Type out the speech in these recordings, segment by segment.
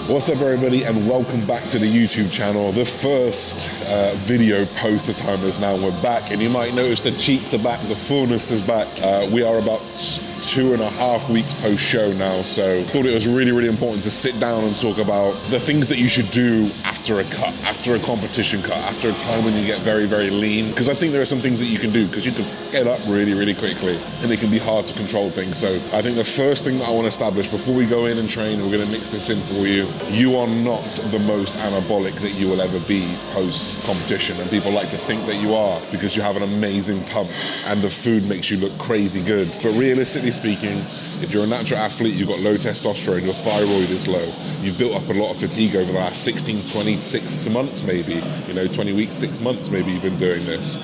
What's up everybody, and welcome back to the YouTube channel. The first video post the time is now. We're back, and you might notice the cheeks are back, the fullness is back. We are about 2.5 weeks post show now, so thought it was really important to sit down and talk about the things that you should do after a cut, after a competition cut, after a time when you get very lean, because I think there are some things that you can do, because you can get up really quickly, and it can be hard to control things. So I think the first thing that I want to establish before we go in and train, we're going to mix this in for you. You are not the most anabolic that you will ever be post-competition, and people like to think that you are because you have an amazing pump and the food makes you look crazy good. But realistically speaking, if you're a natural athlete, you've got low testosterone, your thyroid is low, you've built up a lot of fatigue over the last 16, 26 months maybe, 20 weeks, 6 months maybe you've been doing this.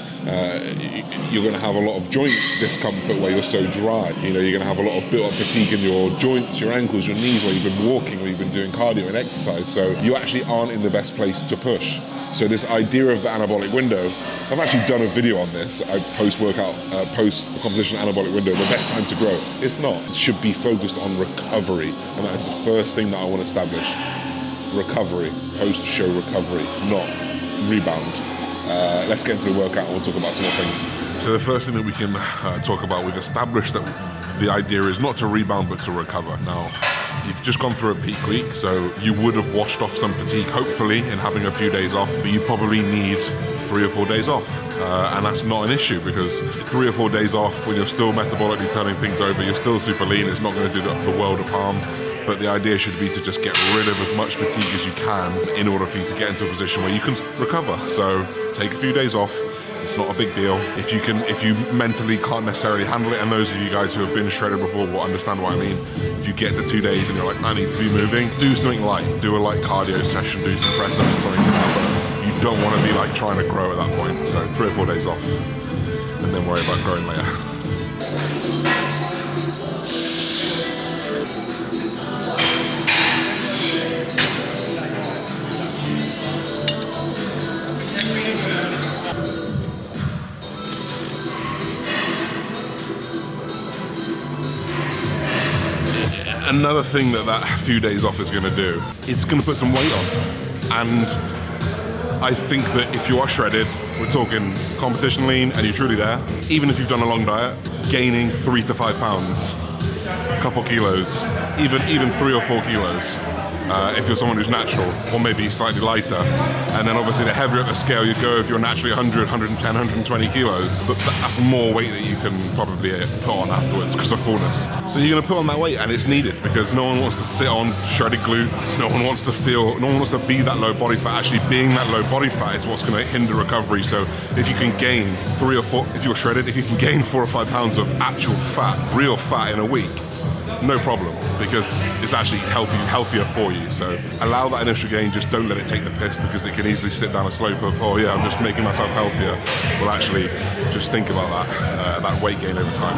You're going to have a lot of joint discomfort where you're so dry. You're going to have a lot of built up fatigue in your joints, your ankles, your knees, where you've been walking, where you've been doing cardio and exercise. So you actually aren't in the best place to push. So this idea of the anabolic window, I've actually done a video on this, post-workout, post-competition anabolic window, the best time to grow. It's not. It should be focused on recovery, and that is the first thing that I want to establish. Recovery, post-show recovery, not rebound. Let's get into the workout and we'll talk about some more things. So the first thing that we can talk about, we've established that the idea is not to rebound but to recover. Now, you've just gone through a peak week, so you would have washed off some fatigue, hopefully, in having a few days off, but you probably need 3 or 4 days off. And that's not an issue, because 3 or 4 days off when you're still metabolically turning things over, you're still super lean, it's not going to do the world of harm. But the idea should be to just get rid of as much fatigue as you can in order for you to get into a position where you can recover. So take a few days off. It's not a big deal. If you mentally can't necessarily handle it, and those of you guys who have been shredded before will understand what I mean. If you get to 2 days and you're like, I need to be moving, do something light. Do a light cardio session, do some press ups or something like that. But you don't want to be like trying to grow at that point. So 3 or 4 days off, and then worry about growing later. Another thing that few days off is going to do, it's going to put some weight on. And I think that if you are shredded, we're talking competition lean and you're truly there, even if you've done a long diet, gaining 3 to 5 pounds, a couple kilos, even 3 or 4 kilos, if you're someone who's natural, or maybe slightly lighter. And then obviously the heavier up the scale you go if you're naturally 100, 110, 120 kilos, but that's more weight that you can probably put on afterwards because of fullness. So you're going to put on that weight, and it's needed, because no one wants to sit on shredded glutes, no one wants to be that low body fat. Actually being that low body fat is what's going to hinder recovery. So if you can gain 3 or 4, if you're shredded, if you can gain 4 or 5 pounds of actual fat, real fat in a week, no problem, because it's actually healthier for you. So allow that initial gain, just don't let it take the piss, because it can easily slip down a slope of, oh yeah, I'm just making myself healthier. Well, actually, just think about that weight gain over time.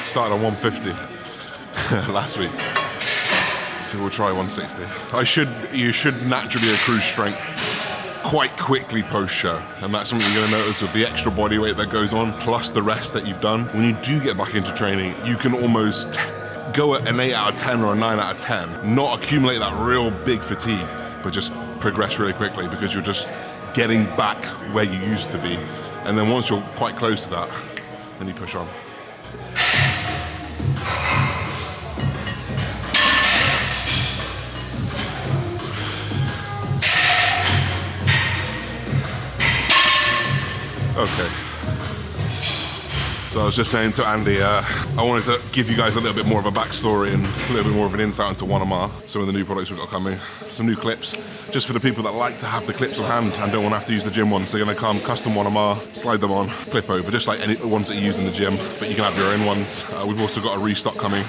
Started on 150 last week, so we'll try 160. You should naturally accrue strength quite quickly post-show, and that's something you're going to notice with the extra body weight that goes on, plus the rest that you've done. When you do get back into training, you can almost go at an 8 out of 10 or a 9 out of 10, not accumulate that real big fatigue, but just progress really quickly, because you're just getting back where you used to be. And then once you're quite close to that, then you push on. Okay, so I was just saying to Andy, I wanted to give you guys a little bit more of a backstory and a little bit more of an insight into 1MR, some of the new products we've got coming, some new clips, just for the people that like to have the clips on hand and don't want to have to use the gym ones. They're going to come custom 1MR, slide them on, clip over, just like any ones that you use in the gym, but you can have your own ones. We've also got a restock coming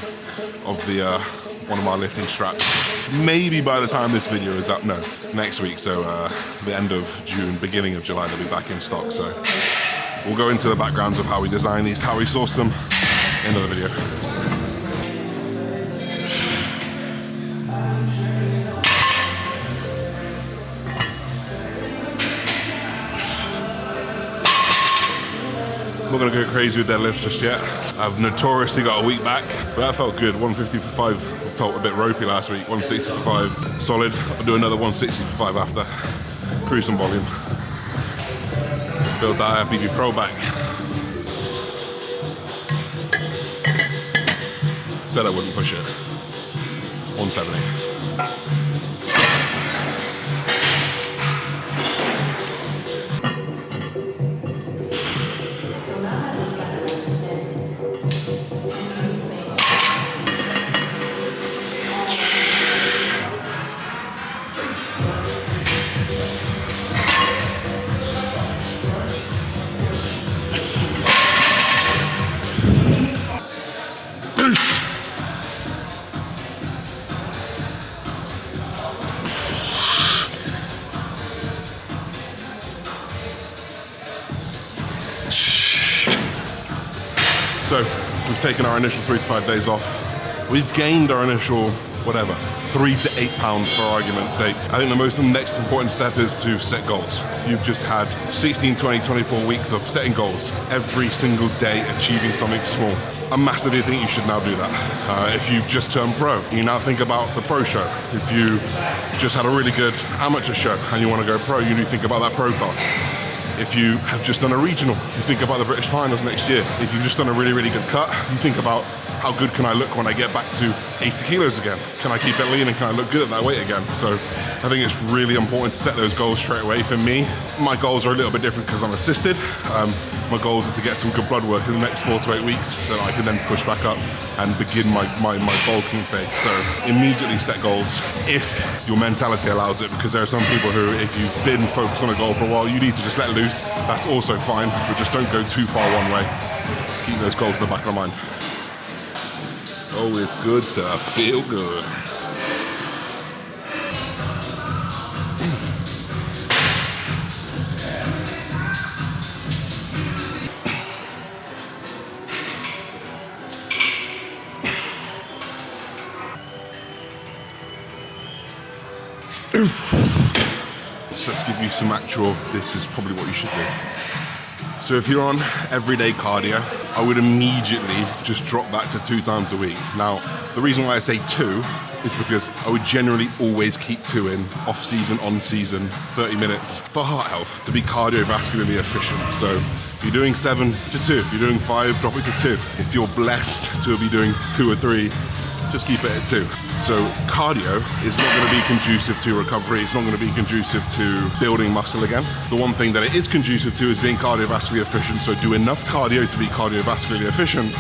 of the 1MR lifting straps. Maybe by the time this video is up, no, next week, so the end of June, beginning of July, they'll be back in stock. So we'll go into the backgrounds of how we design these, how we source them, end of the video. not gonna go crazy with deadlifts just yet. I've notoriously got a week back, but that felt good. 150 for 5 felt a bit ropey last week. 160 for 5, solid. I'll do another 160 for 5 after. Cruise some volume. Build that IFBB Pro back. Said I wouldn't push it. 170. So we've taken our initial 3 to 5 days off. We've gained our initial, 3 to 8 pounds for argument's sake. I think the next important step is to set goals. You've just had 16, 20, 24 weeks of setting goals. Every single day achieving something small. I massively think you should now do that. If you've just turned pro, you now think about the pro show. If you just had a really good amateur show and you want to go pro, you need to think about that pro card. If you have just done a regional, you think about the British finals next year. If you've just done a really, really good cut, you think about how good can I look when I get back to 80 kilos again? Can I keep it lean and can I look good at that weight again? So I think it's really important to set those goals straight away. For me, my goals are a little bit different because I'm assisted. My goals are to get some good blood work in the next 4 to 8 weeks so that I can then push back up and begin my bulking phase. So immediately set goals if your mentality allows it, because there are some people who, if you've been focused on a goal for a while, you need to just let loose. That's also fine, but just don't go too far one way. Keep those goals in the back of the mind. Oh, it's good to feel good. So let's give you some actual, this is probably what you should do. So if you're on everyday cardio, I would immediately just drop that to 2 times a week. Now, the reason why I say 2 is because I would generally always keep 2 in, off season, on season, 30 minutes for heart health, to be cardiovascularly efficient. So if you're doing 7 to 2, if you're doing 5, drop it to 2. If you're blessed to be doing 2 or 3, just keep it at 2. So cardio is not going to be conducive to recovery. It's not going to be conducive to building muscle again. The one thing that it is conducive to is being cardiovascularly efficient. So do enough cardio to be cardiovascularly efficient,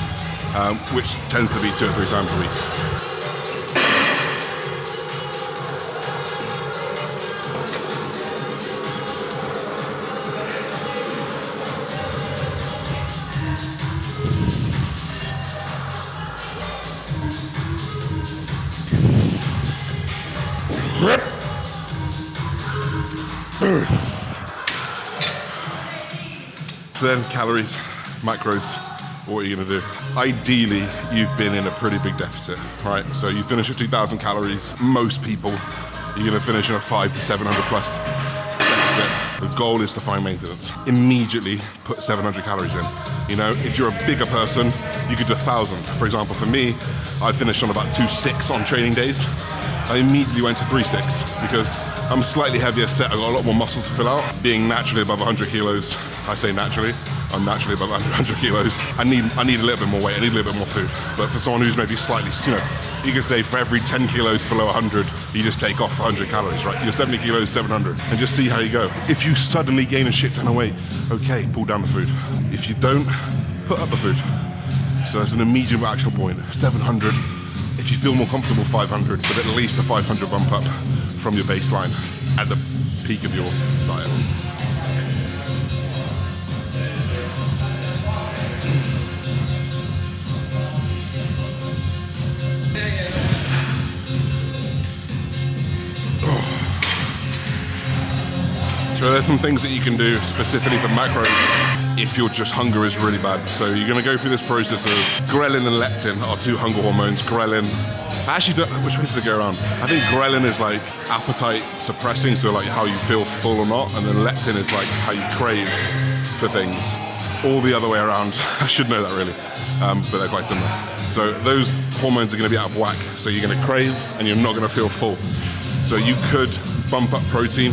which tends to be 2 or 3 times a week. So then calories, macros, what are you gonna do? Ideally, you've been in a pretty big deficit, right? So you finish at 2,000 calories. Most people, you're gonna finish in a 500 to 700 plus deficit. The goal is to find maintenance. Immediately put 700 calories in. You know, if you're a bigger person, you could do 1,000. For example, for me, I finished on about 2.6 on training days. I immediately went to 3.6 because I'm slightly heavier set. I've got a lot more muscle to fill out. Being naturally above 100 kilos, I say naturally, I'm naturally above 100 kilos. I need a little bit more weight, I need a little bit more food. But for someone who's maybe slightly, you could say for every 10 kilos below 100, you just take off 100 calories, right? You're 70 kilos, 700, and just see how you go. If you suddenly gain a shit ton of weight, okay, pull down the food. If you don't, put up the food. So that's an immediate action point, 700. If you feel more comfortable, 500, but at least a 500 bump up from your baseline at the peak of your diet. So there's some things that you can do specifically for macros if your just hunger is really bad. So you're gonna go through this process of ghrelin and leptin are 2 hunger hormones. Ghrelin, I actually don't, which way does it go around? I think ghrelin is like appetite suppressing, so like how you feel full or not, and then leptin is like how you crave for things. all the other way around. I should know that really, but they're quite similar. So those hormones are going to be out of whack, so you're going to crave and you're not going to feel full. So you could bump up protein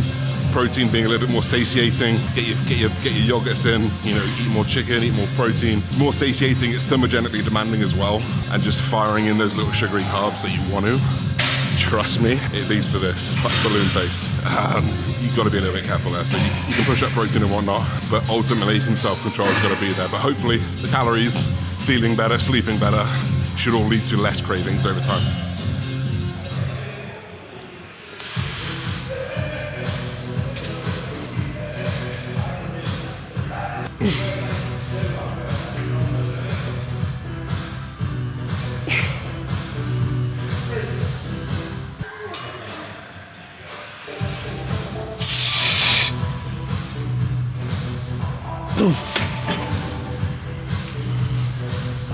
being a little bit more satiating, get your yogurts in, you know, eat more chicken, eat more protein. It's more satiating, it's thermogenically demanding as well, and just firing in those little sugary carbs that you want to. Trust me, it leads to this balloon face. You've got to be a little bit careful there. So you can push up protein and whatnot, but ultimately some self-control has got to be there. But hopefully the calories, feeling better, sleeping better, should all lead to less cravings over time.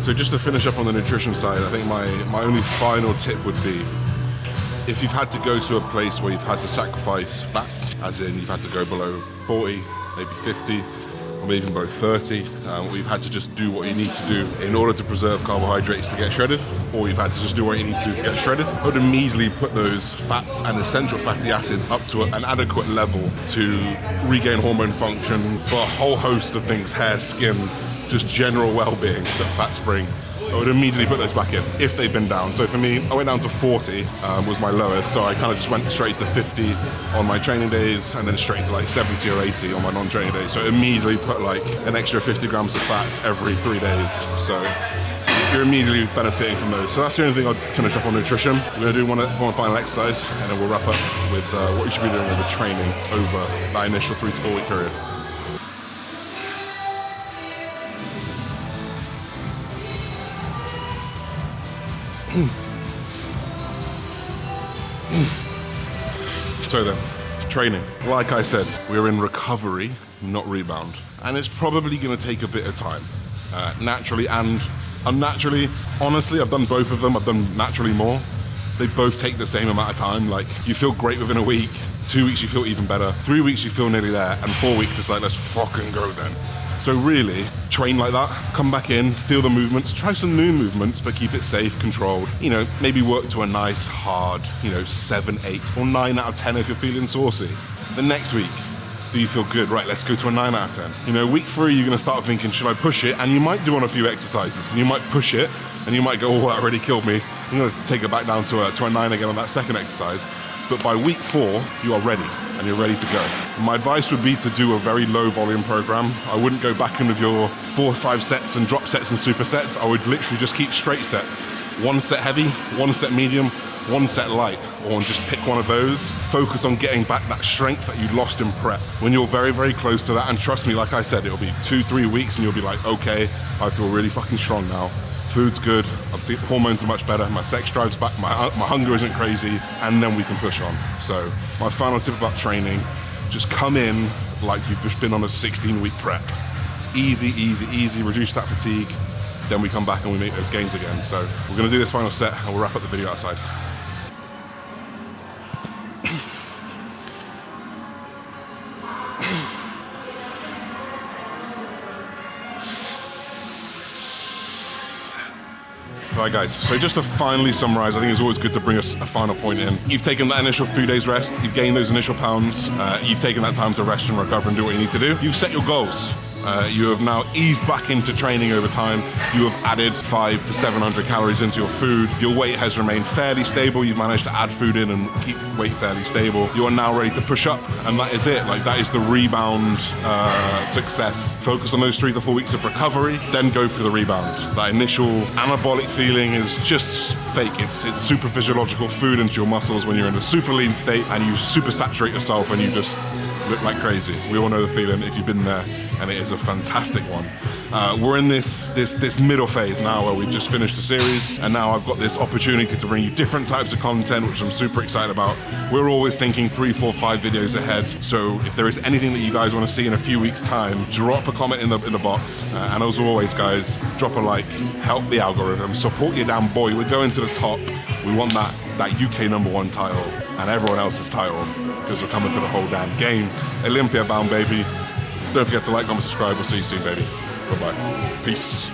So just to finish up on the nutrition side, I think my only final tip would be, if you've had to go to a place where you've had to sacrifice fats, as in you've had to go below 40, maybe 50, or maybe even below 30, or you've had to just do what you need to do in order to preserve carbohydrates to get shredded, or you've had to just do what you need to do to get shredded, I would immediately put those fats and essential fatty acids up to an adequate level to regain hormone function for a whole host of things, hair, skin, just general well-being that fats bring. I would immediately put those back in if they've been down. So for me, I went down to 40 was my lowest, so I kind of just went straight to 50 on my training days and then straight to like 70 or 80 on my non-training days. So immediately put like an extra 50 grams of fats every 3 days. So you're immediately benefiting from those. So that's the only thing I'd finish up on nutrition. We're going to do one final exercise and then we'll wrap up with what you should be doing with the training over that initial 3 to 4 week period. So then, training. Like I said, we're in recovery, not rebound. And it's probably going to take a bit of time. Naturally and unnaturally. Honestly, I've done both of them. I've done naturally more. They both take the same amount of time. Like, you feel great within a week. 2 weeks, you feel even better. 3 weeks, you feel nearly there. And 4 weeks, it's like, let's fucking go then. So really, train like that, come back in, feel the movements, try some new movements, but keep it safe, controlled. You know, maybe work to a nice, hard, 7, 8, or 9 out of 10 if you're feeling saucy. The next week, do you feel good? Right, let's go to a 9 out of 10. Week 3, you're gonna start thinking, should I push it? And you might do on a few exercises, and you might push it, and you might go, oh, that really killed me. You're gonna take it back down to a 9 again on that second exercise. But by week 4, you are ready, and you're ready to go. My advice would be to do a very low volume program. I wouldn't go back in with your 4 or 5 sets and drop sets and supersets. I would literally just keep straight sets. 1 set heavy, 1 set medium, 1 set light, or just pick one of those. Focus on getting back that strength that you lost in prep. When you're very, very close to that, and trust me, like I said, it'll be 2-3 weeks and you'll be like, okay, I feel really fucking strong now. Food's good, hormones are much better, my sex drive's back, my hunger isn't crazy, and then we can push on. So my final tip about training, just come in like you've just been on a 16-week prep. Easy, easy, easy, reduce that fatigue, then we come back and we make those gains again. So we're gonna do this final set and we'll wrap up the video outside. Right guys, so just to finally summarize, I think it's always good to bring us a final point in. You've taken that initial 3 days rest, you've gained those initial pounds, you've taken that time to rest and recover and do what you need to do. You've set your goals. You have now eased back into training over time. You have added 500 to 700 calories into your food. Your weight has remained fairly stable. You've managed to add food in and keep weight fairly stable. You are now ready to push up, and that is it. Like, that is the rebound success. Focus on those 3 to 4 weeks of recovery, then go for the rebound. That initial anabolic feeling is just fake. It's super physiological food into your muscles when you're in a super lean state and you super saturate yourself and you just look like crazy. We all know the feeling if you've been there, and it is a fantastic one. We're in this middle phase now where we've just finished the series, and now I've got this opportunity to bring you different types of content, which I'm super excited about. We're always thinking 3, 4, 5 videos ahead, so if there is anything that you guys want to see in a few weeks' time, drop a comment in the box. And as always, guys, drop a like, help the algorithm, support your damn boy. We're going to the top. We want that UK #1 title and everyone else's title, because we're coming for the whole damn game. Olympia bound, baby. Don't forget to like, comment, subscribe. We'll see you soon, baby. Bye-bye. Peace.